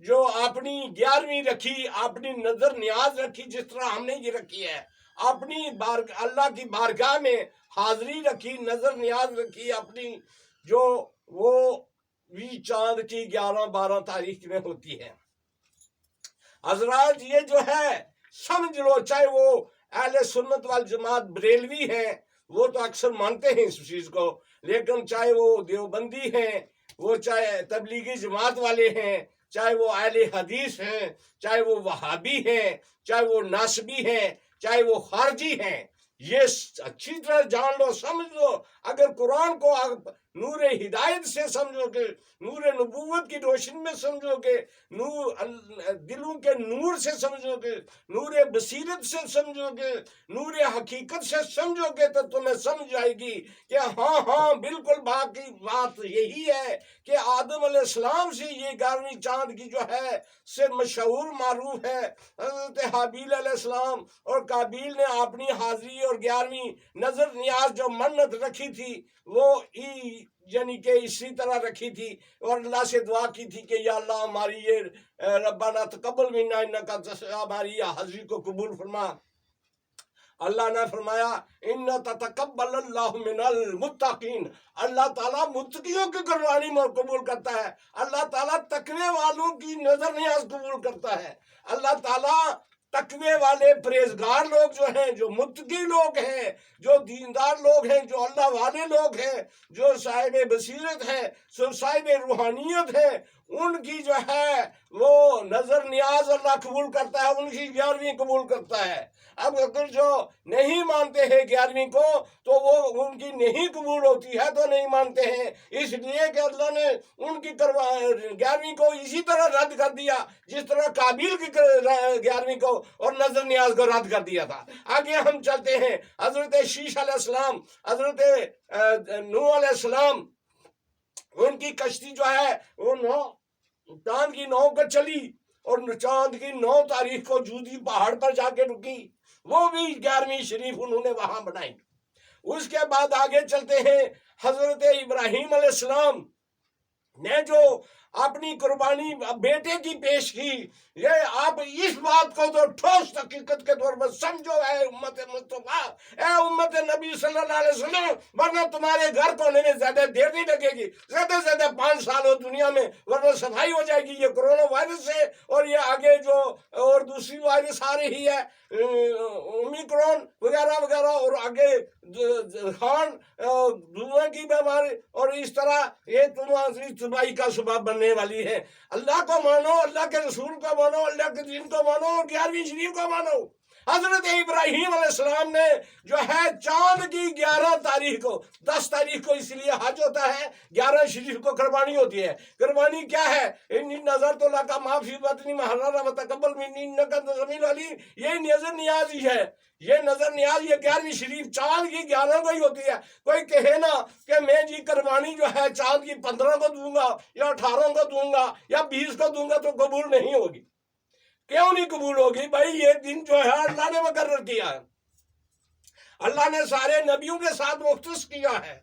جو اپنی 11ویں رکھی، اپنی نظر نیاز رکھی جس طرح ہم نے یہ رکھی ہے، اپنی اللہ کی بارگاہ میں حاضری رکھی، نظر نیاز رکھی اپنی، جو وہ بھی چاند کی 11-12 تاریخ میں ہوتی ہے۔ حضرات یہ جو ہے سمجھ لو، چاہے وہ اہل سنت والجماعت بریلوی ہیں، وہ تو اکثر مانتے ہیں اس چیز کو، لیکن چاہے وہ دیوبندی ہیں، وہ چاہے تبلیغی جماعت والے ہیں، چاہے وہ اہل حدیث ہیں، چاہے وہ وہابی ہیں، چاہے وہ ناسبی ہیں، چاہے وہ خارجی ہیں، یہ اچھی طرح جان لو، سمجھ لو، اگر قرآن کو نور ہدایت سے سمجھو گے، نور نبوت کی روشنی میں سمجھو گے، دلوں کے نور سے سمجھو گے، نور بصیرت سے سمجھو گے، نور حقیقت سے سمجھو گے، تو تمہیں سمجھ آئے گی کہ ہاں بالکل باقی بات یہی ہے کہ آدم علیہ السلام سے یہ 11ویں چاند کی جو ہے سے مشہور معروف ہے۔ حضرت حابیل علیہ السلام اور قابیل نے اپنی حاضری اور 11ویں نظر نیاز جو منت رکھی تھی، وہ یعنی کہ اسی طرح رکھی تھی، اور اللہ سے دعا کی تھی کہ یا اللہ ہماری یہ ربنا تقبل منا انکا ہماری حاضری کو قبول فرما۔ اللہ نے فرمایا ان تتقبل اللہ من المتقین، اللہ تعالیٰ متقیوں کی قربانی میں قبول کرتا ہے، اللہ تعالیٰ تقوی والوں کی نظر نیاز قبول کرتا ہے، اللہ تعالیٰ تقوی والے پرہیزگار لوگ جو ہیں، جو متقی لوگ ہیں، جو دیندار لوگ ہیں، جو اللہ والے لوگ ہیں، جو صاحب بصیرت ہیں، جو صاحب روحانیت ہیں، ان کی جو ہے وہ نظر نیاز اللہ قبول کرتا ہے، ان کی 11ویں قبول کرتا ہے۔ اب اگر جو نہیں مانتے ہیں 11ویں کو، تو وہ ان کی نہیں قبول ہوتی ہے تو نہیں مانتے ہیں، اس لیے کہ اللہ نے ان کی 11ویں کو اسی طرح رد کر دیا جس طرح قابیل کی 11ویں کو اور نظر نیاز کو رد کر دیا تھا۔ آگے ہم چلتے ہیں، حضرت شیش علیہ السلام، حضرت نوح علیہ السلام، ان کی کشتی جو ہے وہ چاند کی 9 کو چلی، اور چاند کی 9 تاریخ کو جودی پہاڑ پر جا کے رکی، وہ بھی 11ویں شریف انہوں نے وہاں بنائی۔ اس کے بعد آگے چلتے ہیں، حضرت ابراہیم علیہ السلام نے جو اپنی قربانی بیٹے کی پیش کی، یہ آپ اس بات کو تو ٹھوس حقیقت کے طور پر سمجھو اے امت مصطفیٰ، اے امت نبی صلی اللہ علیہ وسلم، ورنہ تمہارے گھر کو ہونے میں زیادہ دیر نہیں لگے گی، زیادہ سے زیادہ 5 سال ہو دنیا میں، ورنہ صفائی ہو جائے گی یہ کرونا وائرس سے، اور یہ آگے جو اور دوسری وائرس آ رہی ہے اومیکرون وغیرہ وغیرہ، اور آگے خان دھواں کی بیماری، اور اس طرح یہ تمہاری تباہی کا سبب بننے والی ہے۔ اللہ کو مانو، اللہ کے رسول کو مانو، اللہ کے دین کو مانو، اور 11ویں شریف کو مانو۔ حضرت ابراہیم علیہ السلام نے جو ہے چاند کی 11 تاریخ کو، 10 تاریخ کو اس لیے حج ہوتا ہے، 11 شریف کو قربانی ہوتی ہے۔ قربانی کیا ہے؟ انی نظر تو لکا ما فی بطنی محررا وتقبل منی انکا انت السمیع العلیم، یہ نظر نیاز ہی ہے، یہ نظر نیاز یہ 11ویں شریف چاند کی 11 کو ہی ہوتی ہے۔ کوئی کہے نا کہ میں جی قربانی جو ہے چاند کی 15 کو دوں گا یا 18 کو دوں گا یا 20 کو دوں گا تو قبول نہیں ہوگی۔ کیوں نہیں قبول ہوگی بھائی؟ یہ دن جو ہے اللہ نے مقرر کیا ہے، اللہ نے سارے نبیوں کے ساتھ مختص کیا ہے۔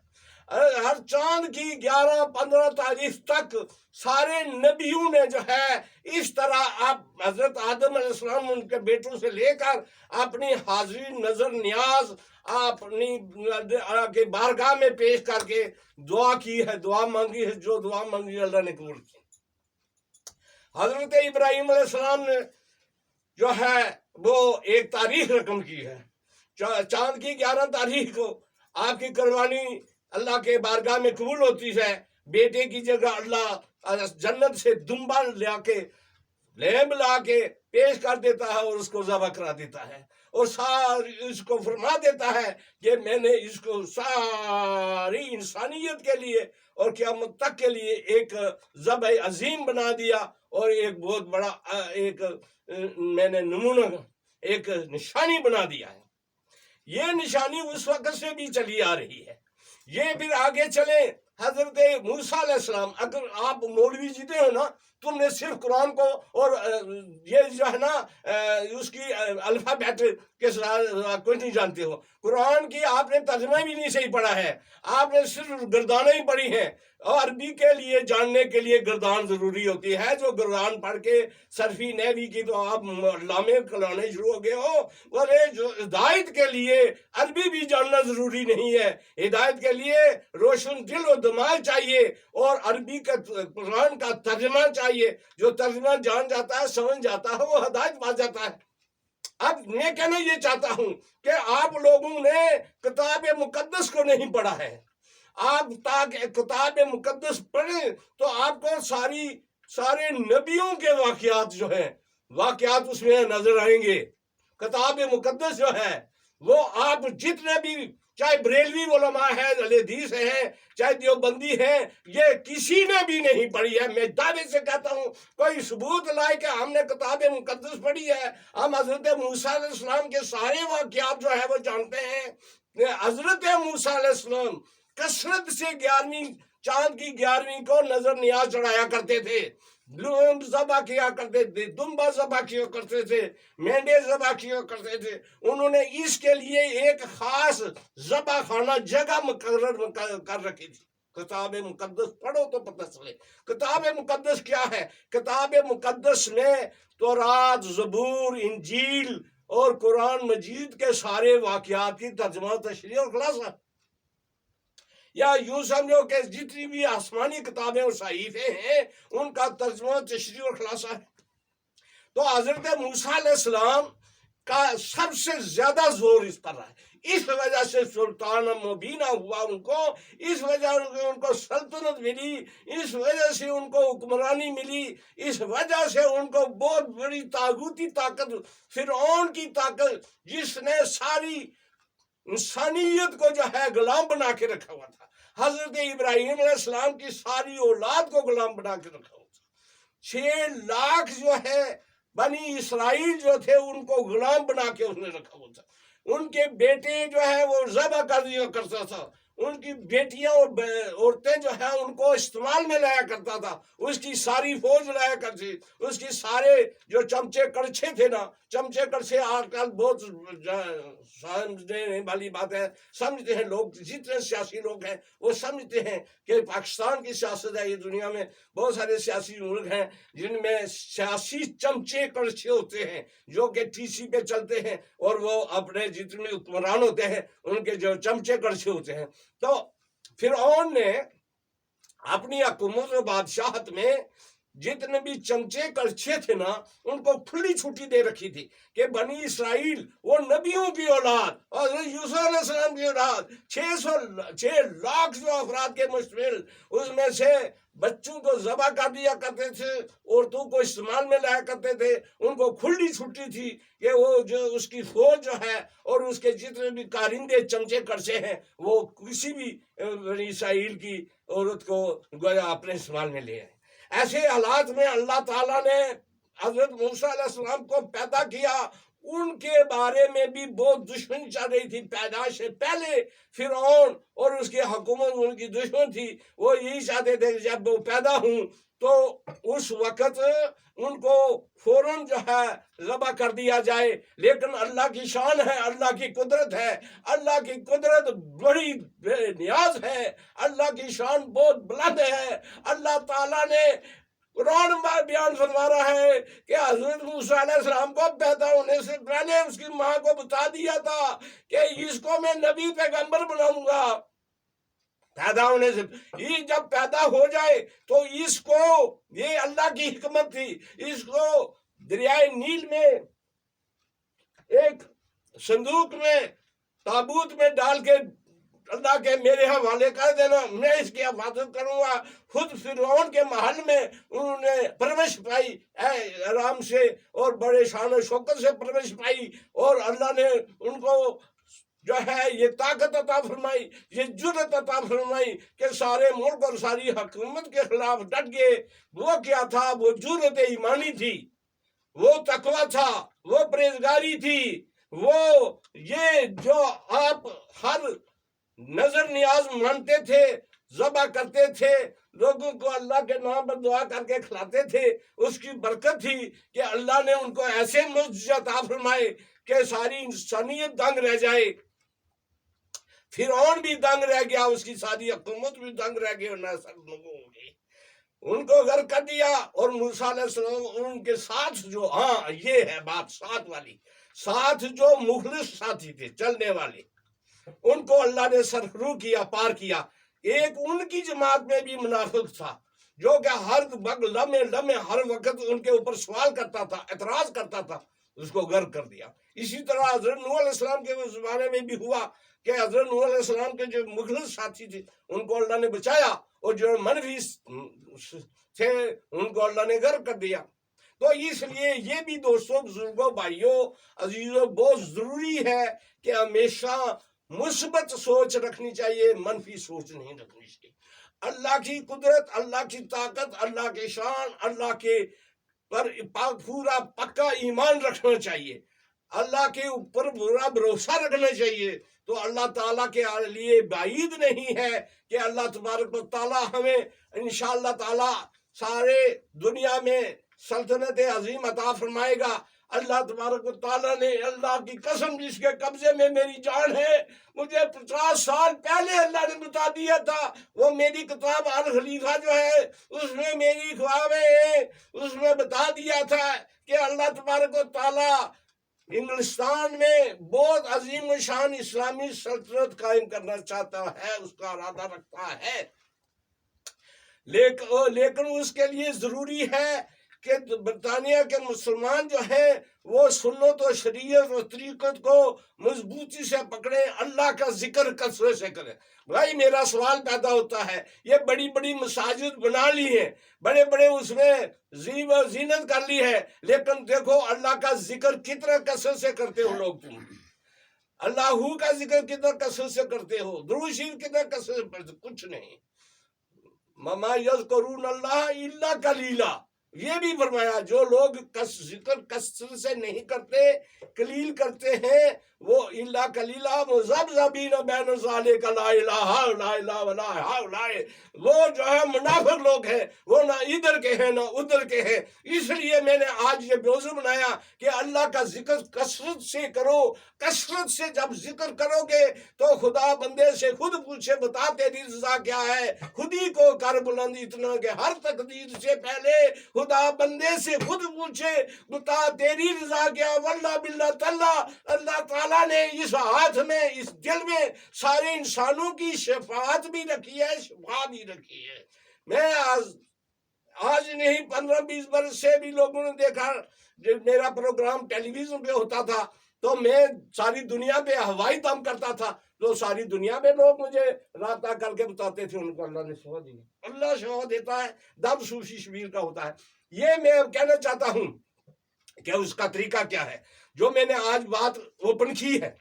ہر چاند کی 11-15 تاریخ تک سارے نبیوں نے جو ہے اس طرح آپ حضرت آدم علیہ السلام ان کے بیٹوں سے لے کر اپنی حاضری نظر نیاز اپنی بارگاہ میں پیش کر کے دعا کی ہے، دعا مانگی ہے، جو دعا مانگی اللہ نے قبول کی۔ حضرت ابراہیم علیہ السلام نے جو ہے وہ ایک تاریخ رقم کی ہے، چاند کی 11 تاریخ کو آپ کی قربانی اللہ کے بارگاہ میں قبول ہوتی ہے۔ بیٹے کی جگہ اللہ جنت سے دمبا لیمب لا کے پیش کر دیتا ہے اور اس کو ذبح کرا دیتا ہے، اور اس کو فرما دیتا ہے کہ میں نے اس کو ساری انسانیت کے لیے اور قیامت تک کے لیے ایک ذبح عظیم بنا دیا، اور ایک بہت بڑا ایک میں نے نمونہ، ایک نشانی بنا دیا ہے۔ یہ نشانی اس وقت سے بھی چلی آ رہی ہے۔ یہ پھر آگے چلے حضرت موسیٰ علیہ السلام، اگر آپ مولوی جیتے ہو نا، تم نے صرف قرآن کو اور یہ جو ہے نا اس کی الفابیٹ کے کچھ نہیں جانتے ہو. قرآن کی آپ نے ترجمہ بھی نہیں صحیح پڑھا ہے، آپ نے صرف گردانیں ہی پڑھی ہیں. اور عربی کے لیے جاننے کے لیے گردان ضروری ہوتی ہے. جو گردان پڑھ کے صرفی نحوی کی تو آپ علامے کلانے شروع ہو گئے ہو. اور جو ہدایت کے لیے عربی بھی جاننا ضروری نہیں ہے. ہدایت کے لیے روشن دل و دماغ چاہیے اور عربی کا قرآن کا ترجمہ چاہیے. جو ترجمہ جان جاتا ہے، سمجھ جاتا ہے، وہ ہدایت پا جاتا ہے. اب میں کہنا یہ چاہتا ہوں کہ آپ لوگوں نے کتاب مقدس کو نہیں پڑھا ہے. آپ تاکہ کتاب مقدس پڑھیں تو آپ کو سارے نبیوں کے واقعات جو ہیں، واقعات اس میں نظر آئیں گے. کتاب مقدس جو ہے وہ آپ جتنے بھی، چاہے بریلوی علماء ہیں، اہل حدیث ہیں، چاہے دیوبندی ہیں، یہ کسی نے بھی نہیں پڑھی ہے. میں دعوے سے کہتا ہوں، کوئی ثبوت لائے کہ ہم نے کتاب مقدس پڑھی ہے. ہم حضرت موسیٰ علیہ السلام کے سارے واقعات جو ہے وہ جانتے ہیں. حضرت موسیٰ علیہ السلام کثرت سے 11ویں چاند کی 11ویں کو نظر نیاز چڑھایا کرتے تھے، ذبح کیا کرتے تھے، دمبا ذبح کیا کرتے تھے، مینڈے ذبح کیا کرتے تھے. انہوں نے اس کے لیے ایک خاص ذبح خانہ جگہ مقرر کر رکھی تھی. کتاب مقدس پڑھو تو پتہ چلے کتاب مقدس کیا ہے. کتاب مقدس میں تورات، زبور، انجیل اور قرآن مجید کے سارے واقعات کی ترجمہ، تشریح اور خلاصہ، یا یوں سمجھو کہ جتنی بھی آسمانی کتابیں اور صحیفے ہیں ان کا ترجمہ، تشریح اور خلاصہ ہے. تو حضرت موسیٰ علیہ السلام کا سب سے زیادہ زور اس پر رہا ہے. اس وجہ سے سلطان مبینہ ہوا ان کو، اس وجہ سے ان کو سلطنت ملی، اس وجہ سے ان کو حکمرانی ملی، اس وجہ سے ان کو بہت بڑی طاغوتی طاقت، فرعون کی طاقت، جس نے ساری انسانیت کو جو ہے غلام بنا کے رکھا ہوا تھا. حضرت ابراہیم علیہ السلام کی ساری اولاد کو غلام بنا کے رکھا ہوا تھا. 6 لاکھ جو ہے بنی اسرائیل جو تھے ان کو غلام بنا کے اس نے رکھا ہوا تھا. ان کے بیٹے جو ہے وہ ذبح کر دیا کرتا تھا، ان کی بیٹیاں اور عورتیں جو ہیں ان کو استعمال میں لایا کرتا تھا. اس کی ساری فوج لایا کرتی، اس کی سارے جو چمچے کڑچھے تھے نا، چمچے کڑچھے آج کل بہت سمجھنے والی بات ہے. سمجھتے ہیں لوگ، جتنے سیاسی لوگ ہیں وہ سمجھتے ہیں کہ پاکستان کی سیاست ہے. یہ دنیا میں بہت سارے سیاسی ملک ہیں جن میں سیاسی چمچے کڑچھے ہوتے ہیں جو کہ ٹی سی پہ چلتے ہیں، اور وہ اپنے جتنے حکمران ہوتے ہیں ان کے جو چمچے کڑچھے ہوتے ہیں. تو فرعون نے اپنی حکومت و بادشاہت میں جتنے بھی چمچے کڑچھے تھے نا ان کو کھلی چھٹی دے رکھی تھی کہ بنی اسرائیل، وہ نبیوں کی اولاد اور یوسف علیہ السلام کی اولاد، 6 لاکھ جو افراد کے مشتمل، اس میں سے بچوں کو ذبح کر دیا کرتے تھے، عورتوں کو استعمال میں لایا کرتے تھے. ان کو کھلی چھٹی تھی کہ وہ جو اس کی فوج جو ہے اور اس کے جتنے بھی کارندے چمچے کڑچے ہیں وہ کسی بھی بنی اسرائیل کی عورت کو گویا اپنے استعمال میں لے آئے. ایسے حالات میں اللہ تعالیٰ نے حضرت موسیٰ علیہ السلام کو پیدا کیا. ان کے بارے میں بھی بہت دشمنی چل رہی تھی. پیدائش سے پہلے فرعون اور اس کی حکومت ان کی دشمن تھی. وہ یہی چاہتے تھے کہ جب وہ پیدا ہوں تو اس وقت ان کو فوراً جو ہے ذبح کر دیا جائے. لیکن اللہ کی شان ہے، اللہ کی قدرت ہے، اللہ کی قدرت بڑی بے نیاز ہے، اللہ کی شان بہت بلند ہے. اللہ تعالیٰ نے قرآن میں بیان فرما رہا ہے کہ حضرت موسیٰ علیہ السلام کو پیدا ہونے سے پہلے اس کی ماں کو بتا دیا تھا کہ اس کو میں نبی پیغمبر بناؤں گا. پیدا ہونے سے یہ جب پیدا ہو جائے تو اس کو، یہ اللہ کی حکمت تھی، اس کو دریائے نیل میں ایک صندوق میں تابوت میں ڈال کے اللہ کے میرے حوالے کر دینا، میں اس کی حفاظت کروں گا. خود فرعون کے محل میں انہوں نے پرورش پائی آرام سے اور بڑے شان و شوکت سے پرورش پائی، اور اللہ نے ان کو جو ہے یہ طاقت عطا فرمائی، یہ جرأت عطا فرمائی کہ سارے ملک اور ساری حکومت کے خلاف ڈٹ گئے. وہ کیا تھا؟ وہ جرأت ایمانی تھی، وہ تقویٰ تھا، وہ پرہیزگاری تھی، وہ یہ جو آپ ہر نظر نیاز مانتے تھے ذبح کرتے تھے، لوگوں کو اللہ کے نام پر دعا کر کے کھلاتے تھے، اس کی برکت تھی کہ اللہ نے ان کو ایسے معجزے عطا فرمائے کہ ساری انسانیت دنگ رہ جائے۔ فرعون بھی دنگ رہ گیا، اس کی ساری حکومت بھی دنگ رہ گئی، ان کو غرق کر دیا۔ اور موسیٰ علیہ السلام ان کے ساتھ جو، ہاں یہ ہے بات ساتھ والی، ساتھ جو مخلص ساتھی تھے چلنے والے، ان کو اللہ نے سرخرو کیا، پار کیا۔ ایک ان کی جماعت میں بھی منافق تھا جو کہ ہر لمحے ہر وقت ان کے اوپر سوال کرتا تھا، اعتراض کرتا تھا، اس کو غرق کر دیا۔ اسی طرح حضرت نوح علیہ السلام کے زمانے میں بھی ہوا کہ حضرت نوح علیہ السلام کے جو مخلص ساتھی تھے ان کو اللہ نے بچایا، اور جو منفی تھے ان کو اللہ نے غرق کر دیا۔ تو اس لیے یہ بھی دوستوں، بزرگوں، بھائیوں، عزیزوں، بہت ضروری ہے کہ ہمیشہ مثبت سوچ رکھنی چاہیے، منفی سوچ نہیں رکھنی چاہیے۔ اللہ کی قدرت، اللہ کی طاقت، اللہ کی شان، اللہ کے پر پورا پکا ایمان رکھنا چاہیے، اللہ کے اوپر پورا بھروسہ رکھنا چاہیے۔ تو اللہ تعالیٰ کے لیے بعید نہیں ہے کہ اللہ تبارک و تعالیٰ ہمیں انشاءاللہ تعالیٰ سارے دنیا میں سلطنت عظیم عطا فرمائے گا۔ اللہ تبارک و تعالیٰ نے، اللہ کی قسم جس کے قبضے میں میری جان ہے، مجھے 50 سال پہلے اللہ نے بتا دیا تھا۔ وہ میری کتاب الخلیفہ جو ہے اس میں میری خوابیں ہیں، اس میں بتا دیا تھا کہ اللہ تبارک و تعالیٰ انگلستان میں بہت عظیم شان اسلامی سلطنت قائم کرنا چاہتا ہے، اس کا ارادہ رکھتا ہے، لیکن اس کے لیے ضروری ہے کہ برطانیہ کے مسلمان جو ہیں وہ سنت و شریعت و طریقت کو مضبوطی سے پکڑیں، اللہ کا ذکر کثرت سے کریں۔ بھائی میرا سوال پیدا ہوتا ہے، یہ بڑی بڑی مساجد بنا لی ہیں، بڑے بڑے اس میں زینت کر لی ہے، لیکن دیکھو اللہ کا ذکر کتنا کثرت سے کرتے ہو لوگ، تم اللہ کا ذکر کتنا کثرت سے کرتے ہو، درود شریف کتنا کثرت سے پڑھتے، کچھ نہیں۔ مما یذکرون اللہ الا قلیلا، یہ بھی فرمایا جو لوگ ذکر کثرت سے نہیں کرتے، قلیل کرتے ہیں، وہ الا قلیلا مذبذبین بین ذالک لا الہ الا اللہ ولا ہؤلاء، وہ جو ہے منافق لوگ ہیں، وہ نہ ادھر کے ہیں نہ ادھر کے ہیں۔ اس لیے میں نے آج یہ موضوع بنایا کہ اللہ کا ذکر کثرت سے کرو، کثرت سے جب ذکر کرو گے تو خدا بندے سے خود پوچھے، بتا تیری رضا کیا ہے، خود ہی کو کر بلند اتنا کہ ہر تقدیر سے پہلے خدا بندے سے خود پوچھے، بتا تیری رضا کیا۔ واللہ باللہ تعالیٰ، اللہ تعالیٰ نے اس ہاتھ میں، اس دل میں سارے انسانوں کی شفاعت بھی رکھی ہے، شفا بھی رکھی ہے۔ میں آج نہیں 15-20 برس سے بھی لوگوں نے دیکھا، جب میرا پروگرام ٹیلی ویژن پہ ہوتا تھا تو میں ساری دنیا پہ ہوائی دم کرتا تھا، تو ساری دنیا میں لوگ مجھے رابطہ کر کے بتاتے تھے ان کو اللہ نے شفا دی، اللہ شفا دیتا ہے، دم صوفی شبیر کا ہوتا ہے۔ یہ میں کہنا چاہتا ہوں کہ اس کا طریقہ کیا ہے، جو میں نے آج بات اوپن کی ہے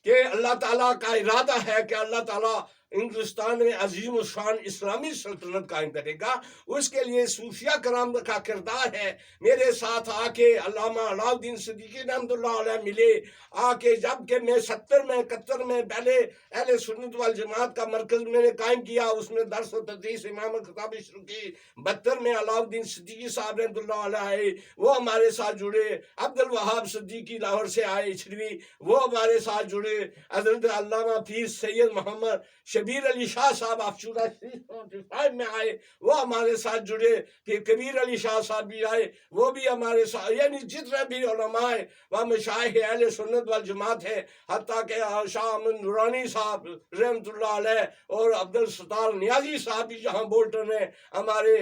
کہ اللہ تعالیٰ کا ارادہ ہے کہ اللہ تعالیٰ انگلستان میں عظیم الشان اسلامی سلطنت قائم کرے گا، اس کے لیے صوفیہ کرام کا کردار ہے۔ میرے ساتھ آ کے علامہ علاء الدین صدیقی رحمۃ اللہ علیہ ملے، آ کے جب کہ میں 71 میں پہلے اہل سنت والجماعت کا مرکز میں نے قائم کیا، اس میں درس و تدریس امام خطاب شروع کی۔ 72 میں علاء الدین صدیقی صاحب رحمۃ اللہ علیہ آئے، وہ ہمارے ساتھ جڑے۔ عبد الوہاب صدیقی لاہور سے آئے چھڑوی، وہ ہمارے ساتھ جڑے۔ حضرت علامہ پیر سید محمد شبیر علی شاہ صاحب افشورہ 45 میں آئے، وہ ہمارے ساتھ جڑے۔ پھر کبیر علی شاہ صاحب بھی آئے، وہ بھی ہمارے ساتھ، یعنی جتنے بھی علماء ہیں وہ مشائخ اہل سنت والجماعت ہے، حتیٰ کہ شاہ احمد نورانی صاحب رحمۃ اللہ علیہ اور عبد الستار نیازی صاحب بھی جہاں بولٹن ہے ہمارے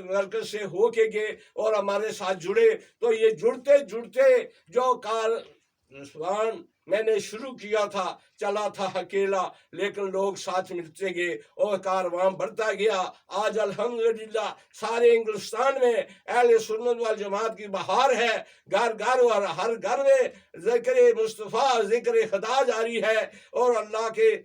مرکز سے ہو کے گئے اور ہمارے ساتھ جڑے۔ تو یہ جڑتے جڑتے جو کارواں میں نے شروع کیا تھا، چلا تھا اکیلا، لیکن لوگ ساتھ ملتے گئے اور کارواں بڑھتا گیا۔ آج الحمدللہ سارے انگلستان میں اہل سنت والجماعت کی بہار ہے، گھر گھر اور ہر گھر میں ذکر مصطفیٰ، ذکر خدا جاری ہے، اور اللہ کے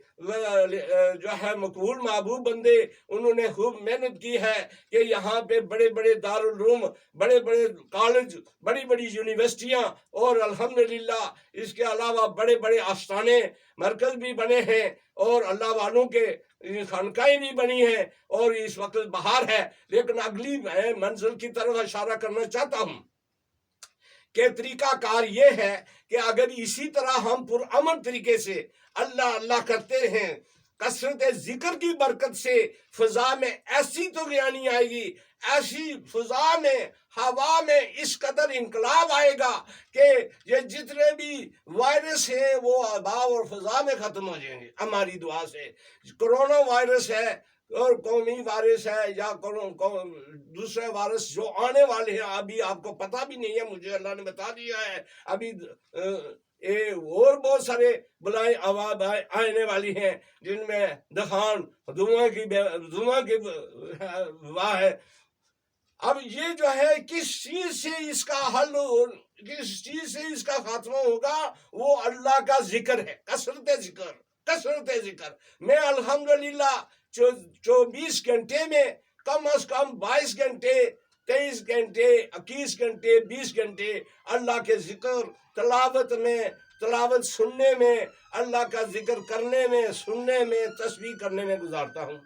جو ہے مقبول محبوب بندے انہوں نے خوب محنت کی ہے کہ یہاں پہ بڑے بڑے دارالعلوم، بڑے بڑے کالج، بڑی بڑی یونیورسٹیاں، اور الحمدللہ اس کے علاوہ بڑے بڑے آستانے مرکز بھی بنے ہیں، اور اللہ والوں کے خانقاہیں بھی بنی ہیں اور اس وقت بہار ہے، لیکن اگلی میں منزل کی طرف اشارہ کرنا چاہتا ہوں کہ طریقہ کار یہ ہے کہ اگر اسی طرح ہم پرامن طریقے سے اللہ اللہ کرتے ہیں، کثرت ذکر کی برکت سے فضا میں ایسی طغیانی آئے گی، ایسی فضا میں ہوا میں اس قدر انقلاب آئے گا کہ یہ جتنے بھی وائرس ہیں وہ ہوا اور فضا میں ختم ہو جائیں گے ہماری دعا سے۔ کرونا وائرس ہے اور قومی وائرس ہے یا دوسرے وائرس جو آنے والے ہیں، ابھی آپ کو پتہ بھی نہیں ہے، مجھے اللہ نے بتا دیا ہے ابھی اور بہت سارے بلائیں آواز آنے والی ہیں جن میں دخان دھواں کی واہ ہے۔ اب یہ جو ہے کس چیز سے اس کا حل، کس چیز سے اس کا خاتمہ ہوگا، وہ اللہ کا ذکر ہے، کثرت ذکر۔ میں الحمدللہ 24 گھنٹے میں کم از کم 22 گھنٹے 23 گھنٹے 21 گھنٹے 20 گھنٹے اللہ کے ذکر تلاوت سننے میں، اللہ کا ذکر کرنے میں، سننے میں، تسبیح کرنے میں گزارتا ہوں۔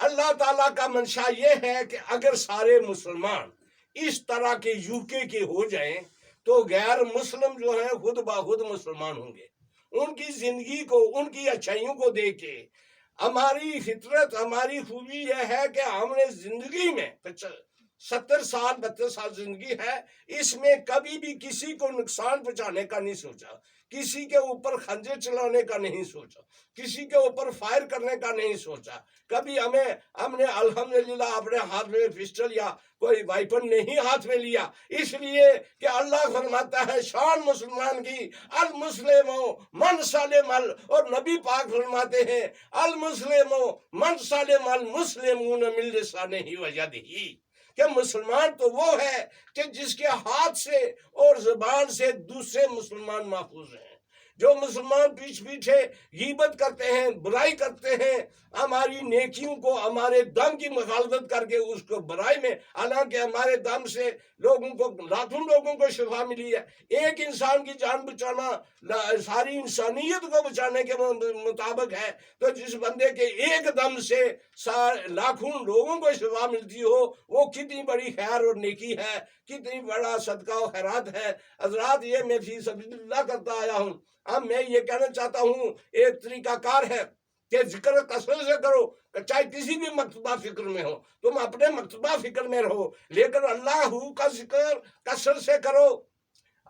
اللہ تعالیٰ کا منشا یہ ہے کہ اگر سارے مسلمان اس طرح کے UK کے ہو جائیں تو غیر مسلم جو ہیں خود بخود مسلمان ہوں گے۔ ان کی زندگی کو، ان کی اچھائیوں کو دیکھ کے ہماری فطرت، ہماری خوبی یہ ہے کہ ہم نے زندگی میں 70 سال 72 سال زندگی ہے، اس میں کبھی بھی کسی کو نقصان پہنچانے کا نہیں سوچا، کسی کے اوپر خنجر چلانے کا نہیں سوچا، کسی کے اوپر فائر کرنے کا نہیں سوچا۔ کبھی ہم نے الحمدللہ اپنے ہاتھ میں پسٹل یا کوئی وائپن نہیں ہاتھ میں لیا، اس لیے کہ اللہ فرماتا ہے شان مسلمان کی المسلم من سلم اور نبی پاک فرماتے ہیں المسلم من سلم المسلمون من لسانہ و یدہ، کہ مسلمان تو وہ ہے کہ جس کے ہاتھ سے اور زبان سے دوسرے مسلمان محفوظ ہیں۔ جو مسلمان پیچھے غیبت کرتے ہیں، برائی کرتے ہیں، ہماری نیکیوں کو، ہمارے دم کی مخالفت کر کے اس کو برائی میں، حالانکہ ہمارے دم سے لاکھوں لوگوں کو شفا ملی ہے۔ ایک انسان کی جان بچانا ساری انسانیت کو بچانے کے مطابق ہے، تو جس بندے کے ایک دم سے لاکھوں لوگوں کو شفا ملتی ہو، وہ کتنی بڑی خیر اور نیکی ہے، کتنی بڑا صدقہ و خیرات ہے۔ حضرات یہ میں فی سبیل اللہ کرتا آیا ہوں۔ اب میں یہ کہنا چاہتا ہوں ایک طریقہ کار ہے کہ ذکر کثرت سے کرو، چاہے کسی بھی مکتبہ فکر میں ہو، تم اپنے مکتبہ فکر میں رہو، لیکن اللہ کا ذکر کثرت سے کرو،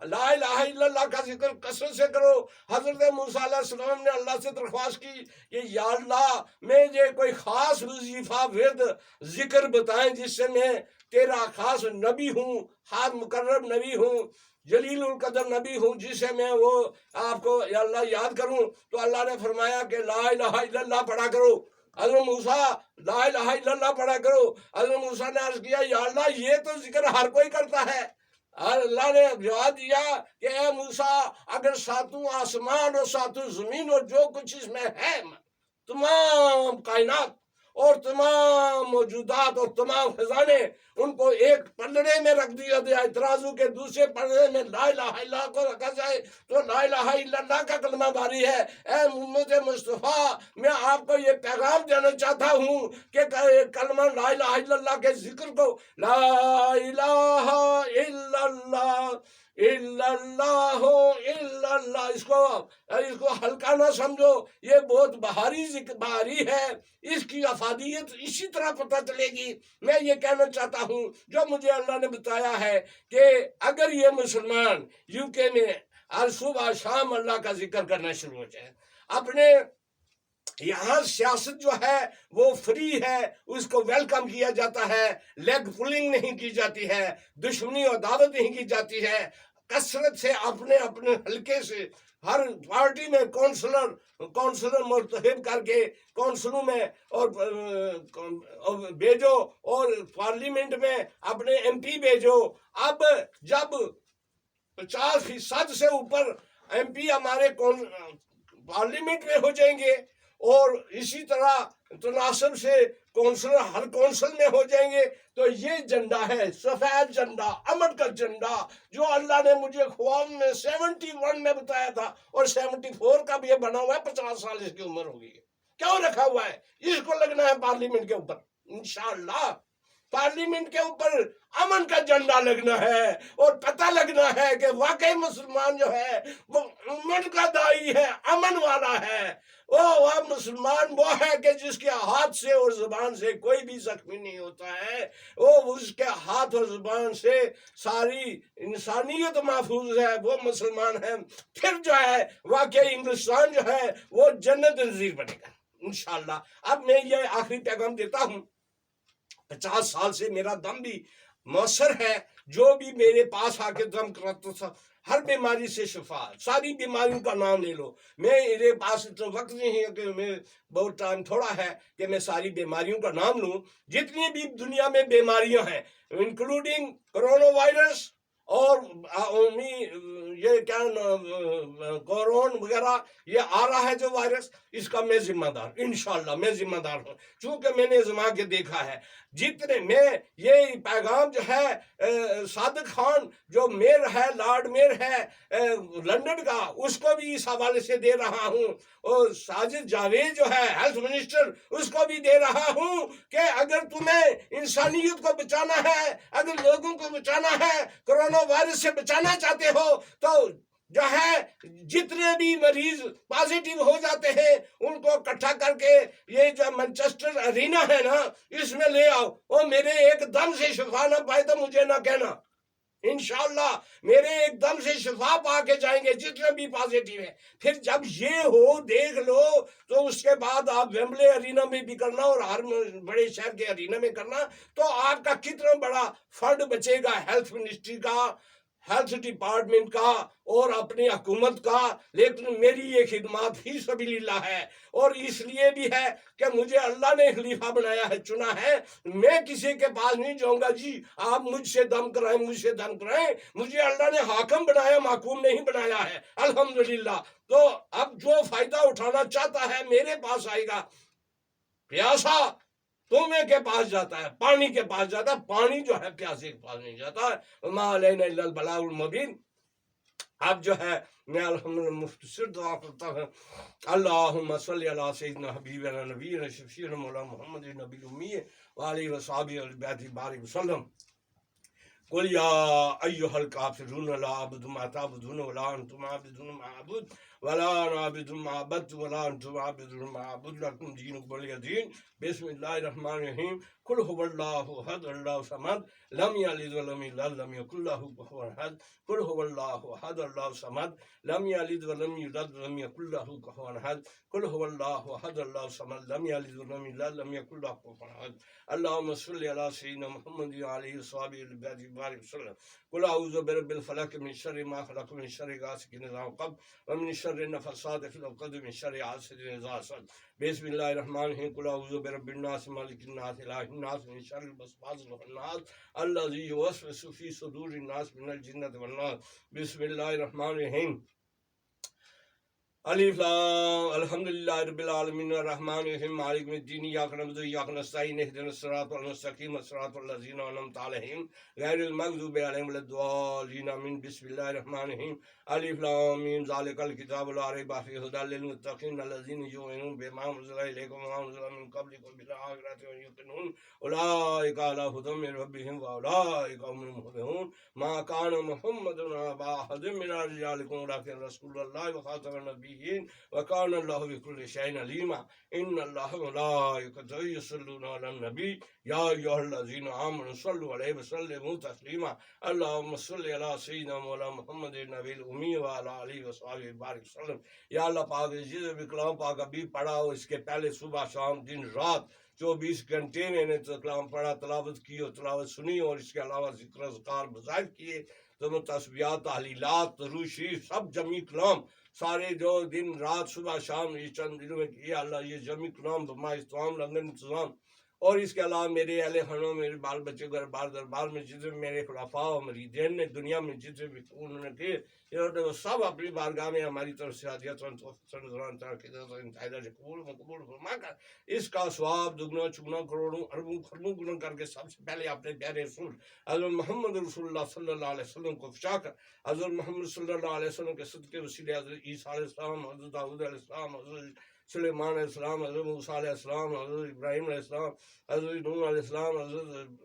لا الہ الا اللہ کا ذکر کثرت سے کرو۔ حضرت موسیٰ علیہ السلام نے اللہ سے درخواست کی کہ یا اللہ مجھے کوئی خاص وظیفہ ورد ذکر بتائیں جس سے میں تیرا خاص نبی ہوں، خاص مقرب نبی ہوں، جلیل القدر نبی ہوں، جسے میں وہ آپ کو یا اللہ یاد کروں۔ تو اللہ نے فرمایا کہ لا الہ الا اللہ پڑھا کرو۔ حضرت موسیٰ لا الہ الا اللہ پڑھا کرو۔ حضرت موسیٰ نے عرض کیا یا اللہ یہ تو ذکر ہر کوئی کرتا ہے۔ اللہ نے جواب دیا کہ اے موسیٰ اگر ساتوں آسمان اور ساتوں زمین اور جو کچھ اس میں ہے، تمام کائنات اور تمام موجودات اور تمام خزانے، ان کو ایک پلڑے میں رکھ دیا جائے، ترازو کے دوسرے پلڑے میں لا الہ الا اللہ کو رکھا جائے تو لا الہ الا اللہ کا کلمہ باری ہے۔ اے امت مصطفیٰ، میں آپ کو یہ پیغام دینا چاہتا ہوں کہ کلمہ لا الہ الا اللہ کے ذکر کو، لا الہ الا اللہ الا اللہ الا اللہ، اس کو ہلکا نہ سمجھو، یہ بہت بھاری ہے، اس کی افادیت اسی طرح پتہ چلے گی۔ میں یہ کہنا چاہتا ہوں جو مجھے اللہ نے بتایا ہے کہ اگر یہ مسلمان UK میں ہر صبح شام اللہ کا ذکر کرنا شروع ہو جائے، اپنے یہاں سیاست جو ہے وہ فری ہے، اس کو ویلکم کیا جاتا ہے، لیگ پولنگ نہیں کی جاتی ہے، دشمنی اور دعوت نہیں کی جاتی ہے، کثرت سے اپنے حلقے سے ہر پارٹی میں کونسلر منتخب کر کے کونسلوں میں اور بھیجو اور پارلیمنٹ میں اپنے MP بھیجو۔ اب جب 50% سے اوپر MP ہمارے پارلیمنٹ میں ہو جائیں گے اور اسی طرح تناسب سے کونسلر ہر کونسل میں ہو جائیں گے، تو یہ جھنڈا ہے سفید جھنڈا، امن کا جھنڈا، جو اللہ نے مجھے خواب میں 71 میں بتایا تھا اور 74 کا بھی یہ بنا ہوا ہے، 50 سال اس کی عمر ہوگی۔ کیوں رکھا ہوا ہے؟ اس کو لگنا ہے پارلیمنٹ کے اوپر، انشاءاللہ پارلیمنٹ کے اوپر امن کا جھنڈا لگنا ہے، اور پتہ لگنا ہے کہ واقعی مسلمان جو ہے وہ امن کا دائی ہے، امن والا ہے۔ وہ مسلمان وہ ہے کہ جس کے ہاتھ سے اور زبان سے کوئی بھی زخمی نہیں ہوتا ہے، وہ اس کے ہاتھ اور زبان سے ساری انسانیت محفوظ ہے، وہ مسلمان ہے۔ پھر جو ہے واقعی ہندوستان جو ہے وہ جنت نظیر بنے گا انشاءاللہ۔ اب میں یہ آخری پیغام دیتا ہوں، 50 سال سے میرا دم بھی مؤثر ہے، جو بھی میرے پاس آ کے دم کرتا تھا ہر بیماری سے شفا، ساری بیماریوں کا نام لے لو، میرے پاس اتنا وقت نہیں ہے کہ میں بہت ٹائم تھوڑا ہے کہ میں ساری بیماریوں کا نام لوں، جتنی بھی دنیا میں بیماریاں ہیں انکلوڈنگ کرونا وائرس اور یہ کیا کورون وغیرہ یہ آ رہا ہے جو وائرس، اس کا میں ذمہ دار، انشاءاللہ میں ذمہ دار ہوں، چونکہ میں نے آزما کے دیکھا ہے۔ جتنے میں یہ پیغام جو ہے صادق خان جو میئر ہے، لارڈ میئر ہے لندن کا، اس کو بھی اس حوالے سے دے رہا ہوں، اور ساجد جاوید جو ہے ہیلتھ منسٹر، اس کو بھی دے رہا ہوں کہ اگر تمہیں انسانیت کو بچانا ہے، اگر لوگوں کو بچانا ہے، کرونا وائرس سے بچانا چاہتے ہو، تو جو ہے جتنے بھی مریض پازیٹیو ہو جاتے ہیں ان کو اکٹھا کر کے یہ جو مانچسٹر ارینا ہے نا، اس میں لے آؤ، اور میرے ایک دم سے شفا نہ پائے تو مجھے نہ کہنا، انشاءاللہ میرے ایک دم سے شفا پا کے جائیں گے جتنے بھی پازیٹیو ہیں۔ پھر جب یہ ہو دیکھ لو تو اس کے بعد آپ ویمبلے ارینا میں بھی کرنا اور ہر بڑے شہر کے ارینا میں کرنا، تو آپ کا کتنا بڑا فنڈ بچے گا ہیلتھ منسٹری کا، ہیلتھ ڈپارٹمنٹ کا اور اپنی حکومت کا۔ لیکن میری یہ خدمات فی سبیل اللہ ہے، اور اس لیے بھی ہے کہ مجھے اللہ نے خلیفہ بنایا ہے، چنا ہے، میں کسی کے پاس نہیں جاؤں گا جی آپ مجھ سے دم کرائیں، مجھ سے دم کرائیں، مجھے اللہ نے حاکم بنایا، محکوم نہیں بنایا ہے، الحمدللہ۔ تو اب جو فائدہ اٹھانا چاہتا ہے میرے پاس آئے گا۔ پیاسا کنویں کے پاس جاتا ہے، پانی کے پاس جاتا ہے، پانی جو ہے پیاسے کے پاس نہیں جاتا ہے۔ وما علینا الا البلاغ المبین۔ اب جو ہے میں الحمدللہ مختصر دعا کرتا ہوں، اللہم صلی علی سیدنا حبیبنا نبینا شفیعنا مولانا محمد نبی الامی وآلہ وصحبہ البیت بارک وسلم۔ قل یا ایہا الکافرون لا اعبد ما تعبدون ولا انتم عابدون ما اعبد ولا انا عابد ما عبدتم ولا انتم عابدون ما اعبد لکم دینکم ولی دین۔ بسم اللہ الرحمن الرحیم۔ قل هو اللہ احد اللہ صمد لم یلد ولم یولد لم یکن له کفوا احد۔ قل هو اللہ احد اللہ صمد لم یلد ولم یولد ولم یکن له کفوا احد۔ قل هو اللہ احد اللہ صمد لم یلد ولم یولد لم یکن له کفوا احد۔ اللہم صلی علی سیدنا محمد وعلیہ وصحبہ البیت بارک وسلم۔ قل اعوذ برب الفلق من شر ما خلق من شر غاسق اذا وقب ومن شر النفثات فی العقد من شر حاسد اذا حسد۔ بسم اللہ الرحمن الرحیم۔ قل اعوذ برب الناس مالک الناس الہ الناس من شر الوسواس الخناس الذی یوسوس فی صدور الناس من الجنۃ والناس۔ بسم اللہ الرحمن الرحیم۔ الف لام الحمدللہ رب العالمین الرحمن الرحیم مالک یوم الدین ایاک نعبد و ایاک نستعین اہدنا الصراط المستقیم صراط الذین انعمت علیہم غیر المغضوب علیہم ولا الضالین آمین۔ بسم اللہ الرحمن الرحیم۔ الف لام میم ذالک الکتاب لا ریب فیہ ھدی للمتقین الذین یؤمنون بما انزل الیکم وما انزل من قبلکم بالآخرۃ هم یوقنون اولئک علی ھدی من ربہم واولئک هم المفلحون۔ ما کان محمد ابا احد من رجالکم ولکن رسول اللہ وخاتم النبیین وکان اللہ بکل شیء علیما۔ ان اللہ وملائکتہ یصلون علی النبی یا ایھا الذین آمنوا صلوا علیہ وسلموا تسلیما۔ اللہم صل علی سیدنا مولانا محمد نبی الامی وعلی آلہ وصحبہ بارک وسلم۔ یا اللہ پاک جس بھی کلام پاک ابھی پڑھا ہو اس کے پہلے صبح شام دن رات 24 گھنٹے میں نے تو کلام پڑھا، تلاوت کی اور تلاوت سنی، اور اس کے علاوہ ذکر اذکار بظاہر کیے، تو تسبیحات تحلیلات درود شریف سب جمی کلام سارے جو دن رات صبح شام یہ چند دنوں میں کیا اللہ، یہ جمی کلام بما استعام لندن انتظام، اور اس کے علاوہ میرے اہل خانوں، میرے بال بچے گھر بار دربار میں جتنے میرے خلفاء و مریدین نے دنیا میں جتنے بھی انہوں نے کیے، وہ سب اپنی بارگاہ میں ہماری طرف سے ہدیت قبول فرما کر اس کا ثواب دگنا چگنا کروڑوں اربوں خربوں گنا کر کے سب سے پہلے اپنے پیارے رسول حضرت محمد رسول اللہ صلی اللہ علیہ وسلم کو افشا کر حضرت محمد صلی اللہ علیہ وسلم کے صدقے وسیلے حضرت عیسیٰ علیہ السلام، حضرت داؤد علیہ السلام، حضرت سلیمان علیہ السلام، حضرت موسیٰ علیہ السلام، حضرت ابراہیم علیہ السلام، حضرت نوح علیہ السلام، حضرت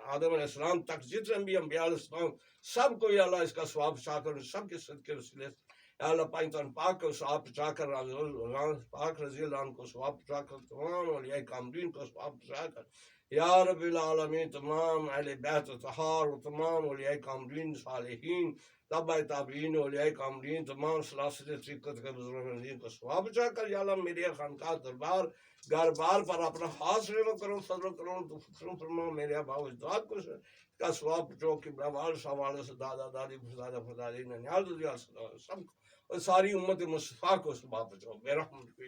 آدم علیہ السلام تک جتنے بھی انبیاء علیہ السلام سب کو یا اللہ اس کا ثواب پہنچا کر سب کے صدقے وسیلے سے یا اللہ پاکستان پاک کو ثواب پہنچا کر پاک رضی اللہ عنہ کو ثواب پہنچا کر تمام اولیاء کاملین کو ثواب پہنچا کر یا رب العالمین تمام اہل بیت اطہار و تمام اولیاء کاملین صالحین تبع تابعین اولیاء کاملین تمام سلاسل طریقت کے بزرگان کو ثواب پہنچا کر یا اللہ میری خانقاہ دربار گھر بار پر اپنا ہاتھ سے کرو فضل کرو تو فکروں فرما میرے آبا و اجداد کو کا ثواب پہنچو کہ والد صاحب والد سے دادا دادی فرزادہ فرزادی ننیال دیا سب کو اور ساری امت مصطفیٰ کو ثواب پہنچو بے رحمت